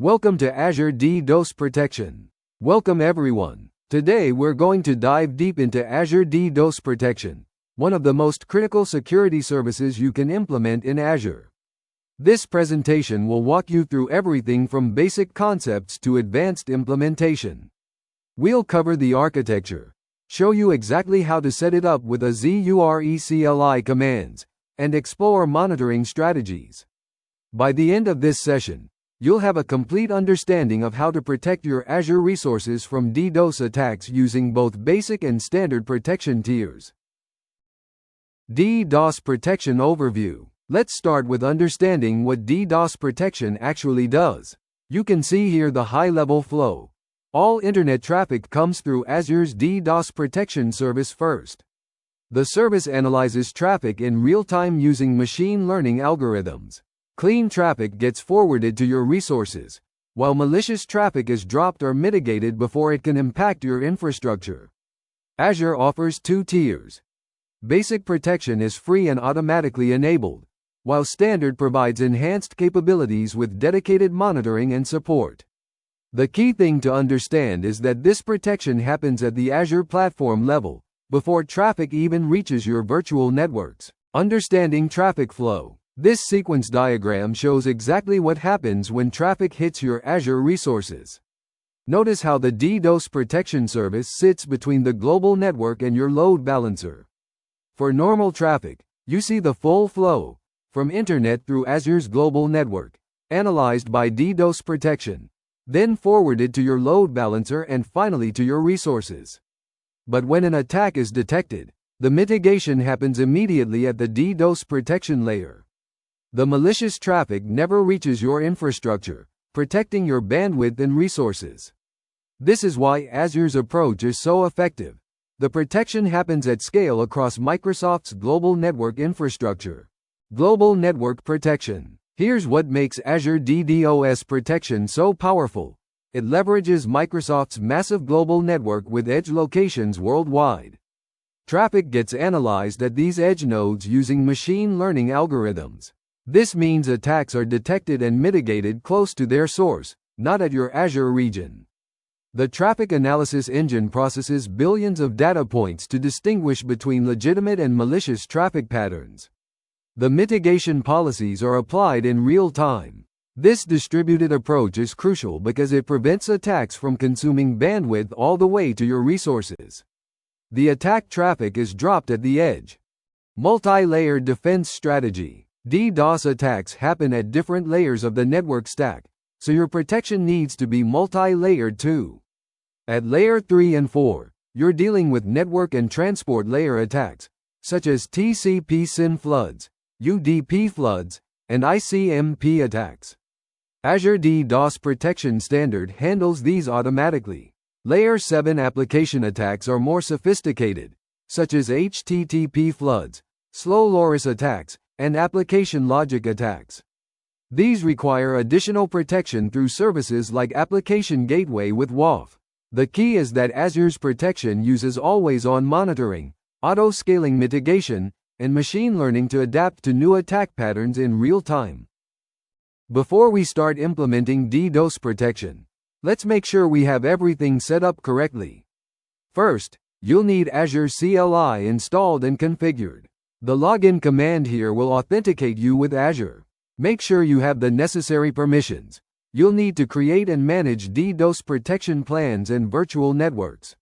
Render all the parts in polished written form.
Welcome to Azure DDoS Protection. Welcome everyone. Today we're going to dive deep into Azure DDoS Protection, one of the most critical security services you can implement in Azure. This presentation will walk you through everything from basic concepts to advanced implementation. We'll cover the architecture, show you exactly how to set it up with Azure CLI commands, and explore monitoring strategies. By the end of this session, you'll have a complete understanding of how to protect your Azure resources from DDoS attacks using both basic and standard protection tiers. DDoS Protection Overview. Let's start with understanding what DDoS protection actually does. You can see here the high-level flow. All internet traffic comes through Azure's DDoS protection service first. The service analyzes traffic in real time using machine learning algorithms. Clean traffic gets forwarded to your resources, while malicious traffic is dropped or mitigated before it can impact your infrastructure. Azure offers two tiers. Basic protection is free and automatically enabled, while standard provides enhanced capabilities with dedicated monitoring and support. The key thing to understand is that this protection happens at the Azure platform level, before traffic even reaches your virtual networks. Understanding traffic flow. This sequence diagram shows exactly what happens when traffic hits your Azure resources. Notice how the DDoS protection service sits between the global network and your load balancer. For normal traffic, you see the full flow, from internet through Azure's global network, analyzed by DDoS protection, then forwarded to your load balancer and finally to your resources. But when an attack is detected, the mitigation happens immediately at the DDoS protection layer. The malicious traffic never reaches your infrastructure, protecting your bandwidth and resources. This is why Azure's approach is so effective. The protection happens at scale across Microsoft's global network infrastructure. Global network protection. Here's what makes Azure DDoS protection so powerful. It leverages Microsoft's massive global network with edge locations worldwide. Traffic gets analyzed at these edge nodes using machine learning algorithms. This means attacks are detected and mitigated close to their source, not at your Azure region. The traffic analysis engine processes billions of data points to distinguish between legitimate and malicious traffic patterns. The mitigation policies are applied in real time. This distributed approach is crucial because it prevents attacks from consuming bandwidth all the way to your resources. The attack traffic is dropped at the edge. Multi-layered defense strategy. DDoS attacks happen at different layers of the network stack, so your protection needs to be multi-layered too. At layer 3 and 4, you're dealing with network and transport layer attacks, such as TCP/SYN floods, UDP floods, and ICMP attacks. Azure DDoS Protection Standard handles these automatically. Layer 7 application attacks are more sophisticated, such as HTTP floods, slow LoRa's attacks, and application logic attacks. These require additional protection through services like Application Gateway with WAF. The key is that Azure's protection uses always-on monitoring, auto-scaling mitigation, and machine learning to adapt to new attack patterns in real time. Before we start implementing DDoS protection, let's make sure we have everything set up correctly. First, you'll need Azure CLI installed and configured. The login command here will authenticate you with Azure. Make sure you have the necessary permissions. You'll need to create and manage DDoS protection plans and virtual networks.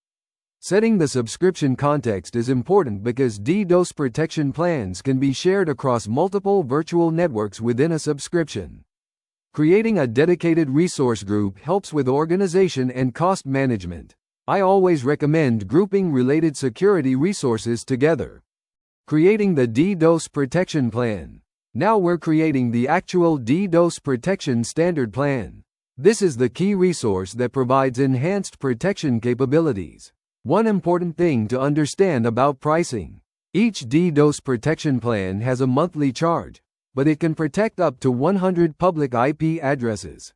Setting the subscription context is important because DDoS protection plans can be shared across multiple virtual networks within a subscription. Creating a dedicated resource group helps with organization and cost management. I always recommend grouping related security resources together. Creating the DDoS protection plan. Now we're creating the actual DDoS protection standard plan. This is the key resource that provides enhanced protection capabilities. One important thing to understand about pricing. Each DDoS protection plan has a monthly charge, but it can protect up to 100 public IP addresses.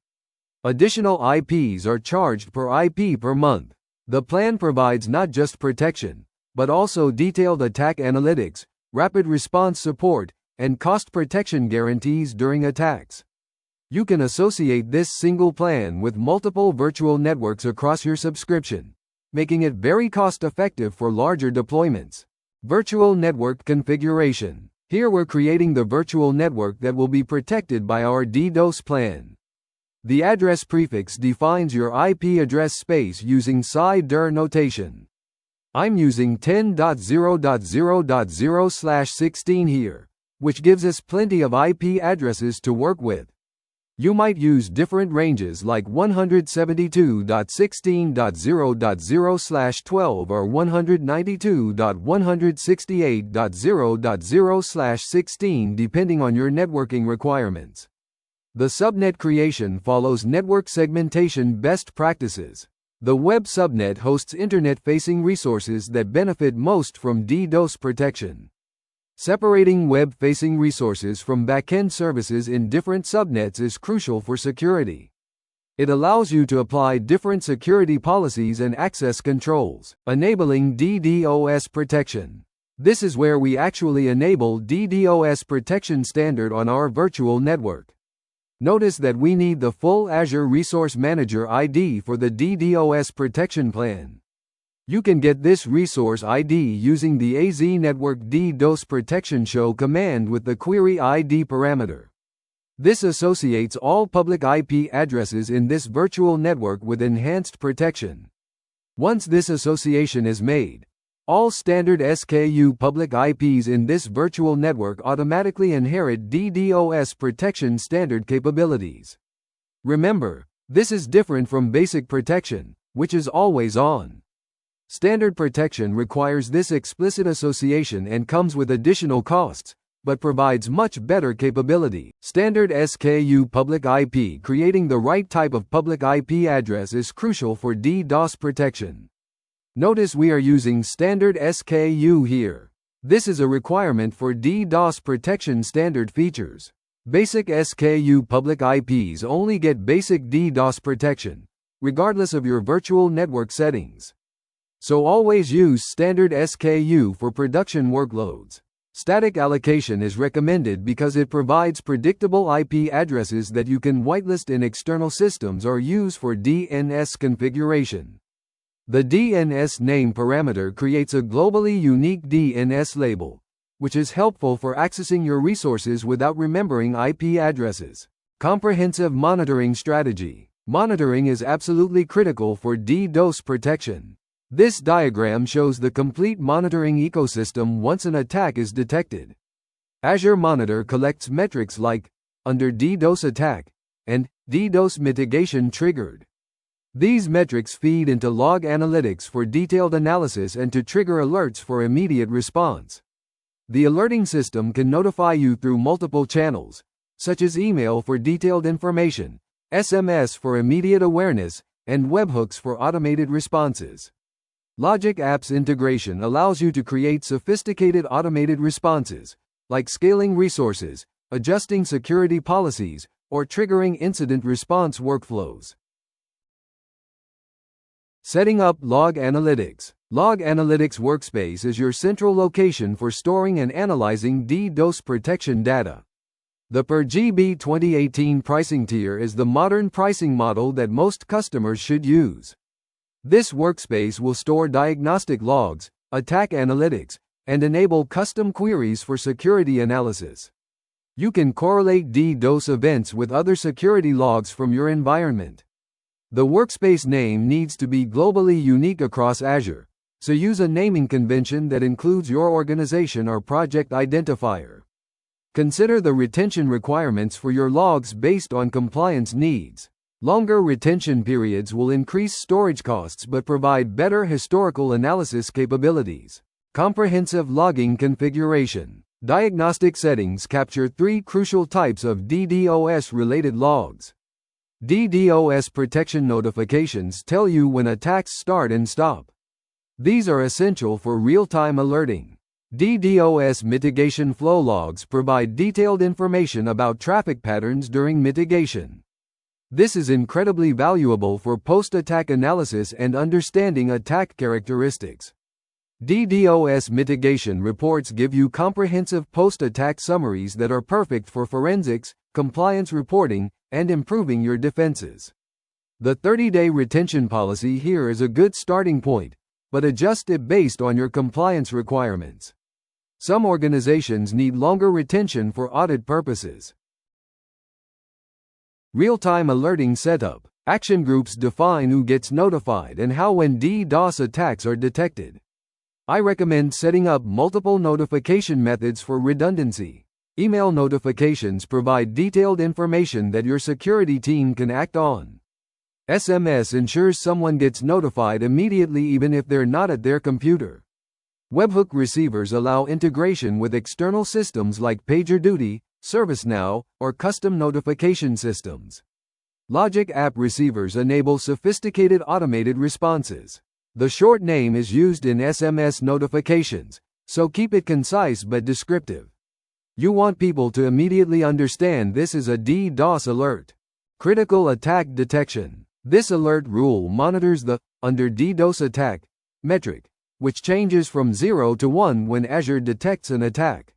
Additional IPs are charged per IP per month. The plan provides not just protection, but also detailed attack analytics, rapid response support, and cost protection guarantees during attacks. You can associate this single plan with multiple virtual networks across your subscription, making it very cost-effective for larger deployments. Virtual network configuration. Here we're creating the virtual network that will be protected by our DDoS plan. The address prefix defines your IP address space using CIDR notation. I'm using 10.0.0.0/16 here, which gives us plenty of IP addresses to work with. You might use different ranges like 172.16.0.0/12 or 192.168.0.0/16 depending on your networking requirements. The subnet creation follows network segmentation best practices. The web subnet hosts internet-facing resources that benefit most from DDoS protection. Separating web-facing resources from backend services in different subnets is crucial for security. It allows you to apply different security policies and access controls, enabling DDoS protection. This is where we actually enable DDoS protection standard on our virtual network. Notice that we need the full Azure Resource Manager ID for the DDoS protection plan. You can get this resource ID using the AZ Network DDoS Protection Show command with the query ID parameter. This associates all public IP addresses in this virtual network with enhanced protection. Once this association is made, all standard SKU public IPs in this virtual network automatically inherit DDoS protection standard capabilities. Remember, this is different from basic protection, which is always on. Standard protection requires this explicit association and comes with additional costs, but provides much better capability. Standard SKU public IP. Creating the right type of public IP address is crucial for DDoS protection. Notice we are using standard SKU here. This is a requirement for DDoS protection standard features. Basic SKU public IPs only get basic DDoS protection, regardless of your virtual network settings. So always use standard SKU for production workloads. Static allocation is recommended because it provides predictable IP addresses that you can whitelist in external systems or use for DNS configuration. The DNS name parameter creates a globally unique DNS label, which is helpful for accessing your resources without remembering IP addresses. Comprehensive monitoring strategy. Monitoring is absolutely critical for DDoS protection. This diagram shows the complete monitoring ecosystem once an attack is detected. Azure Monitor collects metrics like under DDoS attack and DDoS mitigation triggered. These metrics feed into log analytics for detailed analysis and to trigger alerts for immediate response. The alerting system can notify you through multiple channels, such as email for detailed information, SMS for immediate awareness, and webhooks for automated responses. Logic Apps integration allows you to create sophisticated automated responses, like scaling resources, adjusting security policies, or triggering incident response workflows. Setting up Log Analytics. Log Analytics Workspace is your central location for storing and analyzing DDoS protection data. The per GB 2018 pricing tier is the modern pricing model that most customers should use. This workspace will store diagnostic logs, attack analytics, and enable custom queries for security analysis. You can correlate DDoS events with other security logs from your environment. The workspace name needs to be globally unique across Azure, so use a naming convention that includes your organization or project identifier. Consider the retention requirements for your logs based on compliance needs. Longer retention periods will increase storage costs but provide better historical analysis capabilities. Comprehensive logging configuration. Diagnostic settings capture three crucial types of DDoS-related logs. DDoS protection notifications tell you when attacks start and stop. These are essential for real-time alerting. DDoS mitigation flow logs provide detailed information about traffic patterns during mitigation. This is incredibly valuable for post-attack analysis and understanding attack characteristics. DDoS mitigation reports give you comprehensive post-attack summaries that are perfect for forensics, compliance reporting, and improving your defenses. The 30-day retention policy here is a good starting point, but adjust it based on your compliance requirements. Some organizations need longer retention for audit purposes. Real-time alerting setup. Action groups define who gets notified and how when DDoS attacks are detected. I recommend setting up multiple notification methods for redundancy. Email notifications provide detailed information that your security team can act on. SMS ensures someone gets notified immediately even if they're not at their computer. Webhook receivers allow integration with external systems like PagerDuty, ServiceNow, or custom notification systems. Logic app receivers enable sophisticated automated responses. The short name is used in SMS notifications, so keep it concise but descriptive. You want people to immediately understand this is a DDoS alert. Critical attack detection. This alert rule monitors the under DDoS attack metric, which changes from 0 to 1 when Azure detects an attack.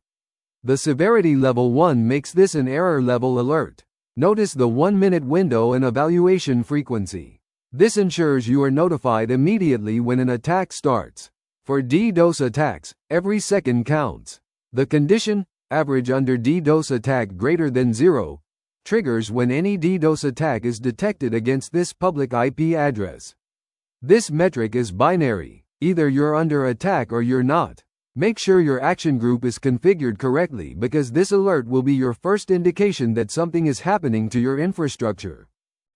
The severity level 1 makes this an error level alert. Notice the 1-minute window and evaluation frequency. This ensures you are notified immediately when an attack starts. For DDoS attacks, every second counts. The condition, average under DDoS attack greater than 0, triggers when any DDoS attack is detected against this public IP address. This metric is binary. Either you're under attack or you're not. Make sure your action group is configured correctly because this alert will be your first indication that something is happening to your infrastructure.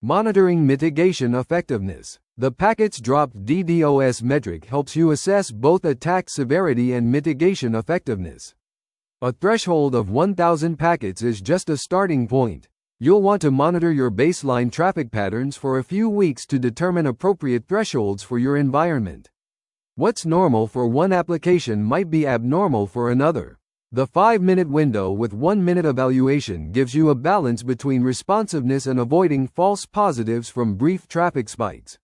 Monitoring mitigation effectiveness. The packets dropped DDoS metric helps you assess both attack severity and mitigation effectiveness. A threshold of 1,000 packets is just a starting point. You'll want to monitor your baseline traffic patterns for a few weeks to determine appropriate thresholds for your environment. What's normal for one application might be abnormal for another. The 5-minute window with 1-minute evaluation gives you a balance between responsiveness and avoiding false positives from brief traffic spikes.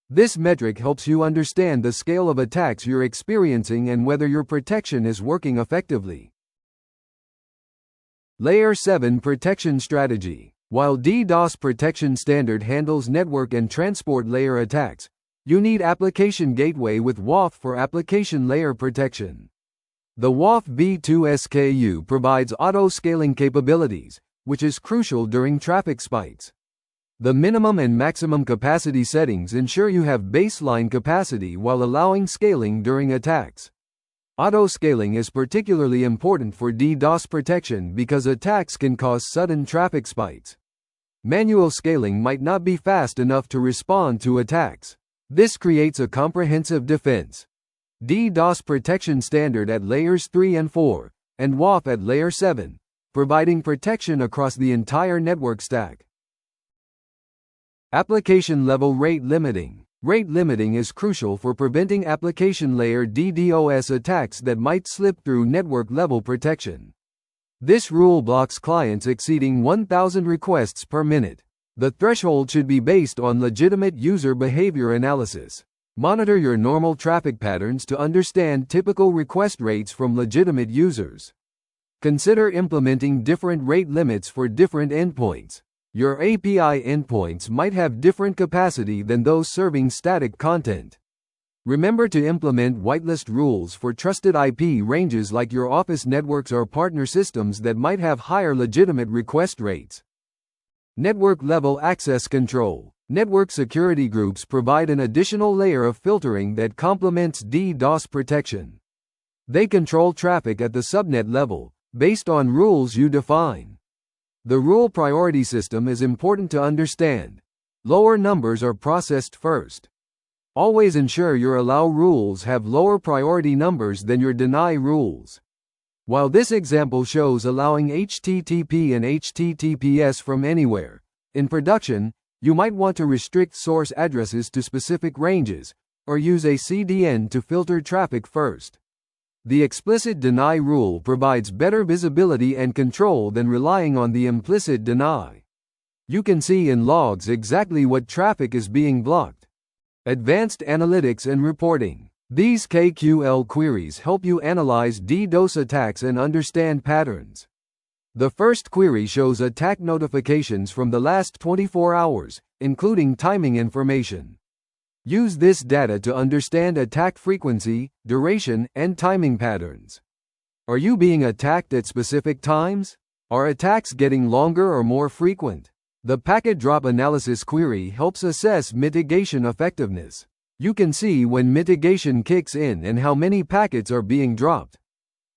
This metric helps you understand the scale of attacks you're experiencing and whether your protection is working effectively. Layer 7 Protection Strategy. While DDoS Protection Standard handles network and transport layer attacks, you need Application Gateway with WAF for application layer protection. The WAF v2 SKU provides auto-scaling capabilities, which is crucial during traffic spikes. The minimum and maximum capacity settings ensure you have baseline capacity while allowing scaling during attacks. Auto-scaling is particularly important for DDoS protection because attacks can cause sudden traffic spikes. Manual scaling might not be fast enough to respond to attacks. This creates a comprehensive defense. DDoS protection standard at layers 3 and 4, and WAF at layer 7, providing protection across the entire network stack. Application level rate limiting. Rate limiting is crucial for preventing application layer DDoS attacks that might slip through network level protection. This rule blocks clients exceeding 1,000 requests per minute. The threshold should be based on legitimate user behavior analysis. Monitor your normal traffic patterns to understand typical request rates from legitimate users. Consider implementing different rate limits for different endpoints. Your API endpoints might have different capacity than those serving static content. Remember to implement whitelist rules for trusted IP ranges like your office networks or partner systems that might have higher legitimate request rates. Network-level access control. Network security groups provide an additional layer of filtering that complements DDoS protection. They control traffic at the subnet level, based on rules you define. The rule priority system is important to understand. Lower numbers are processed first. Always ensure your allow rules have lower priority numbers than your deny rules. While this example shows allowing HTTP and HTTPS from anywhere, in production, you might want to restrict source addresses to specific ranges, or use a CDN to filter traffic first. The explicit deny rule provides better visibility and control than relying on the implicit deny. You can see in logs exactly what traffic is being blocked. Advanced analytics and reporting. These KQL queries help you analyze DDoS attacks and understand patterns. The first query shows attack notifications from the last 24 hours, including timing information. Use this data to understand attack frequency, duration, and timing patterns. Are you being attacked at specific times? Are attacks getting longer or more frequent? The packet drop analysis query helps assess mitigation effectiveness. You can see when mitigation kicks in and how many packets are being dropped.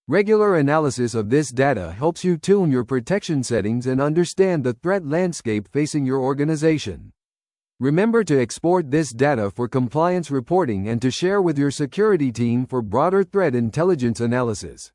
Regular analysis of this data helps you tune your protection settings and understand the threat landscape facing your organization. Remember to export this data for compliance reporting and to share with your security team for broader threat intelligence analysis.